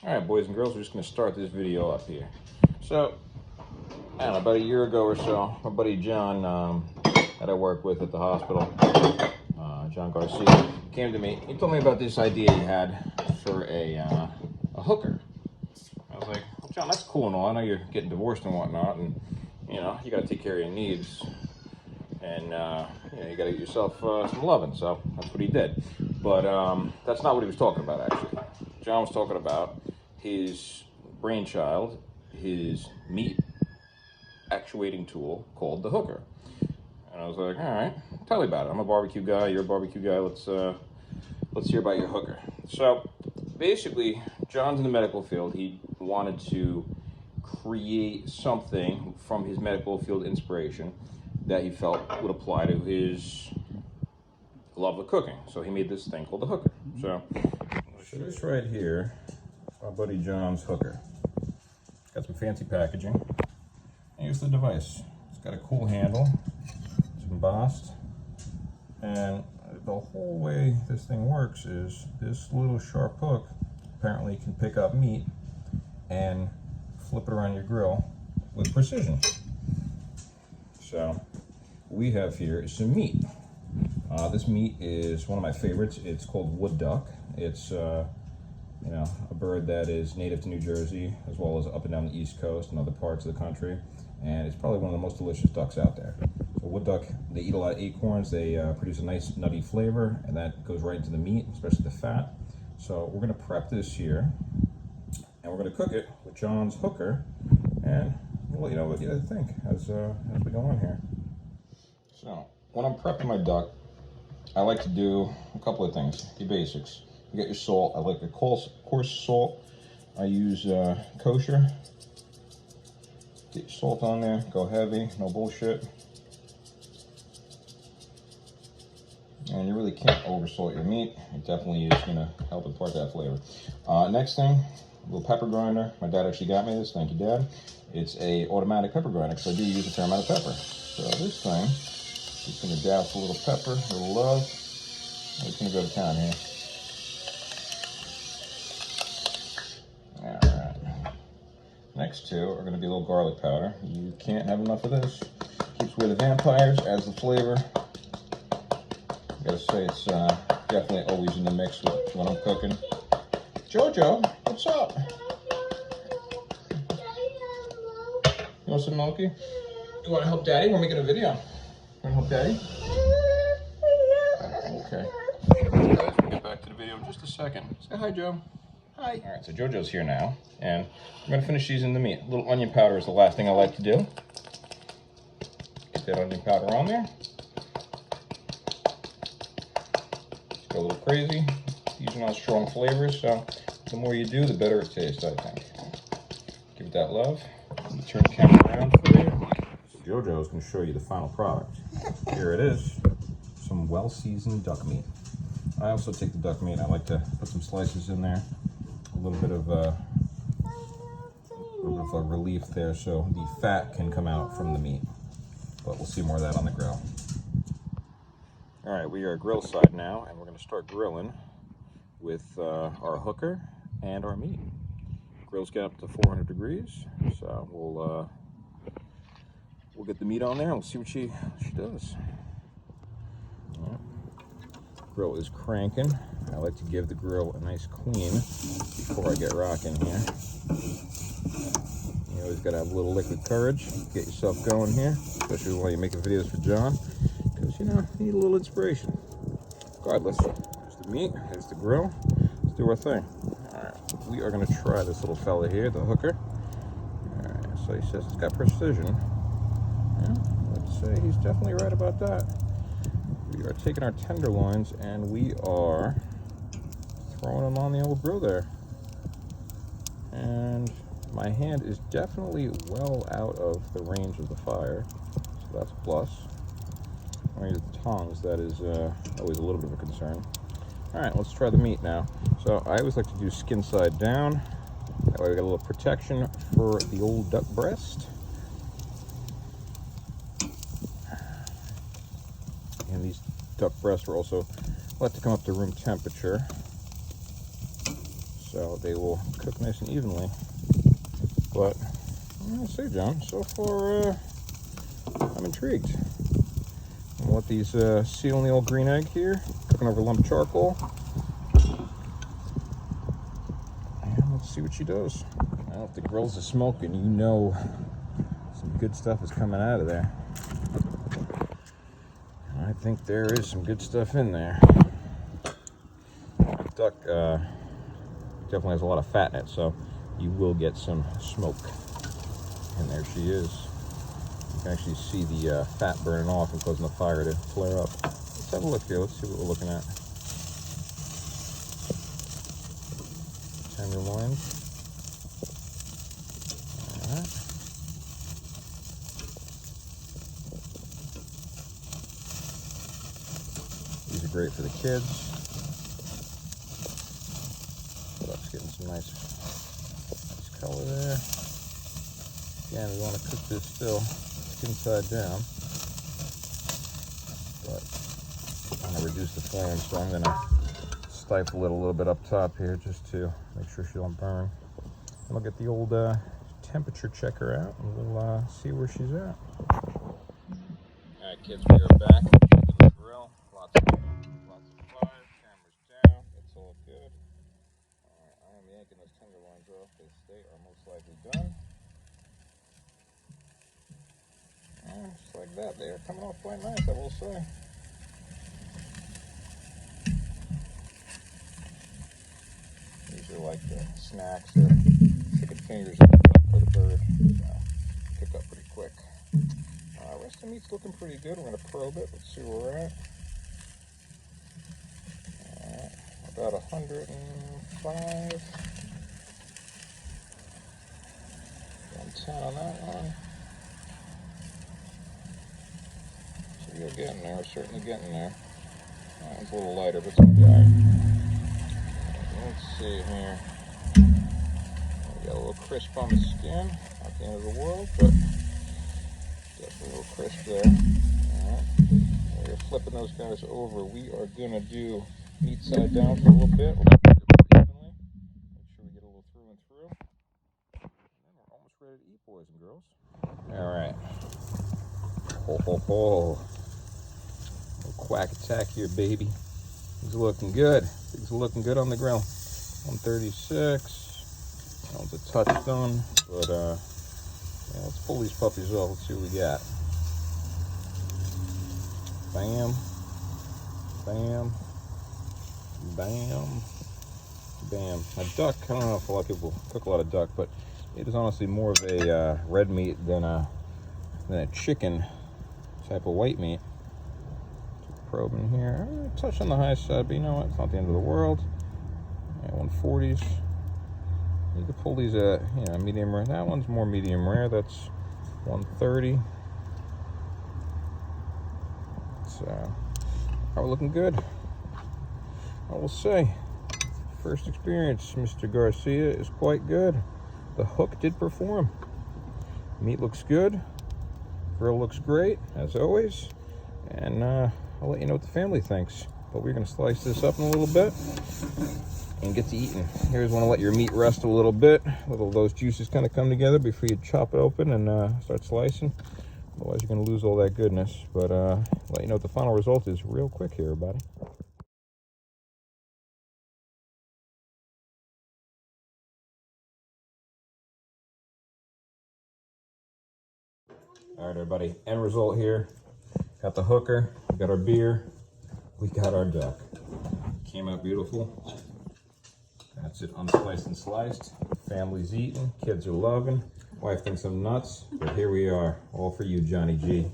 Alright, boys and girls, we're just going to start this video up here. So, I don't know, about a year ago or so, my buddy John, that I work with at the hospital, John Garcia, came to me. He told me about this idea he had for a hooker. I was like, well, John, that's cool and all. I know you're getting divorced and whatnot, and, you know, you got to take care of your needs. And, you know, you got to get yourself some loving. So, that's what he did. But that's not what he was talking about, actually. John was talking about his brainchild, his meat actuating tool called the hooker. And I was like, all right, tell me about it. I'm a barbecue guy, you're a barbecue guy, let's hear about your hooker. So basically, John's in the medical field. He wanted to create something from his medical field inspiration that he felt would apply to his love of cooking. So he made this thing called the hooker. So this right here, my buddy John's hooker. It's got some fancy packaging. And here's the device. It's got a cool handle. It's embossed. And the whole way this thing works is this little sharp hook apparently can pick up meat and flip it around your grill with precision. So what we have here is some meat. This meat is one of my favorites. It's called wood duck. It's you know, a bird that is native to New Jersey, as well as up and down the East Coast and other parts of the country. And it's probably one of the most delicious ducks out there. So wood duck, they eat a lot of acorns. They produce a nice nutty flavor, and that goes right into the meat, especially the fat. So we're gonna prep this here, and we're gonna cook it with John's hooker, and we'll let you know what you think as we go on here. So when I'm prepping my duck, I like to do a couple of things, the basics. You get your salt. I like a coarse salt. I use kosher. Get your salt on there. Go heavy. No bullshit. And you really can't oversalt your meat. It definitely is going to help impart that flavor. Next thing, a little pepper grinder. My dad actually got me this. Thank you, Dad. It's a automatic pepper grinder because I do use a fair amount of pepper. So this thing, just going to douse a little pepper, a little love. I'm just going to go to town here. Next two are going to be a little garlic powder. You can't have enough of this. Keeps away the vampires, adds the flavor. I gotta say, it's definitely always in the mix with when I'm cooking. Jojo, what's up? You want some milky? You want to help Daddy? We're making a video. You want to help Daddy? Okay. Guys, we'll get back to the video in just a second. Say hi, Joe. Hi. All right, so Jojo's here now, and I'm gonna finish seasoning the meat. A little onion powder is the last thing I like to do. Get that onion powder on there. Just go a little crazy. Using all strong flavors, so the more you do, the better it tastes, I think. Give it that love. Let me turn the camera around for you. Jojo's gonna show you the final product. Here it is, some well-seasoned duck meat. I also take the duck meat, I like to put some slices in there. A little bit of a relief there so the fat can come out from the meat. But we'll see more of that on the grill. All right, we are grill side now, and we're going to start grilling with our hooker and our meat. Grill's get up to 400 degrees, so we'll get the meat on there and we'll see what she does. Right. Grill is cranking. I like to give the grill a nice clean before I get rocking here. You always gotta have a little liquid courage. Get yourself going here, especially while you're making videos for John, because you know, you need a little inspiration. Regardless, there's the meat, there's the grill. Let's do our thing. All right, we are gonna try this little fella here, the hooker. All right, so he says it's got precision. Yeah, let's say he's definitely right about that. We are taking our tenderloins and we are throwing them on the old grill there. And my hand is definitely well out of the range of the fire, so that's a plus. When I use the tongs, that is always a little bit of a concern. All right, let's try the meat now. So I always like to do skin side down. That way we got a little protection for the old duck breast. And these duck breasts are also like to come up to room temperature. so they will cook nice and evenly. But I'm gonna say, John, so far I'm intrigued. I'm gonna let these sit on the old green egg here, cooking over lump charcoal, and let's see what she does. Well, if the grills are smoking, you know some good stuff is coming out of there. I think there is some good stuff in there. Duck definitely has a lot of fat in it, so you will get some smoke. And there she is. You can actually see the fat burning off and causing the fire to flare up. Let's have a look here. Let's see what we're looking at. Tenderloins. All right. These are great for the kids. Duck's getting some nice color there. Again, we want to cook this still skin side down, but I'm going to reduce the flame, so I'm going to stifle it a little bit up top here just to make sure she don't burn. And I'll get the old temperature checker out and we'll see where she's at. Alright kids, we are back at the grill. Lots of fire, cameras down, it's all good. Alright, I am yanking those tenderloins off because they are most likely done. Just like that, they are coming off quite nice, I will say. These are like the snacks or chicken fingers in the duck for the bird, so pick up pretty quick. Rest of the meat's looking pretty good. We're going to probe it. Let's see where we're at. About 105. 110 on that one. So we're getting there. We're certainly getting there. That one's a little lighter, but it's going to be alright. Let's see here. We got a little crisp on the skin. Not the end of the world, but definitely a little crisp there. Alright. We're flipping those guys over. We are going to do meat side down for a little bit. We'll cook it evenly. Make sure we get a little through and through. And then we're almost ready to eat, boys and girls. Alright. Ho ho ho. Little quack attack here, baby. Things are looking good. Things are looking good on the grill. 136. That one's a touchstone, but yeah, let's pull these puppies off. Let's see what we got. Bam, bam, bam, bam. A duck, I don't know if a lot of people cook a lot of duck, but it is honestly more of a red meat than a chicken type of white meat. Probe in here. Touch on the high side, but you know what? It's not the end of the world. Yeah, 140s. You can pull these at, you know, medium rare. That one's more medium rare. That's 130. So, we're looking good. I will say, first experience, Mr. Garcia is quite good. The hook did perform. Meat looks good. Grill looks great, as always. And I'll let you know what the family thinks. But we're going to slice this up in a little bit and get to eating. Here's want to let your meat rest a little bit. Little those juices kind of come together before you chop it open and start slicing. Otherwise, you're going to lose all that goodness. But let you know what the final result is real quick here, everybody. All right, everybody. End result here. Got the hooker. We got our beer. We got our duck. Came out beautiful. That's it, unsliced and sliced. Family's eating. Kids are loving. Wife thinks I'm nuts. But here we are. All for you, Johnny G.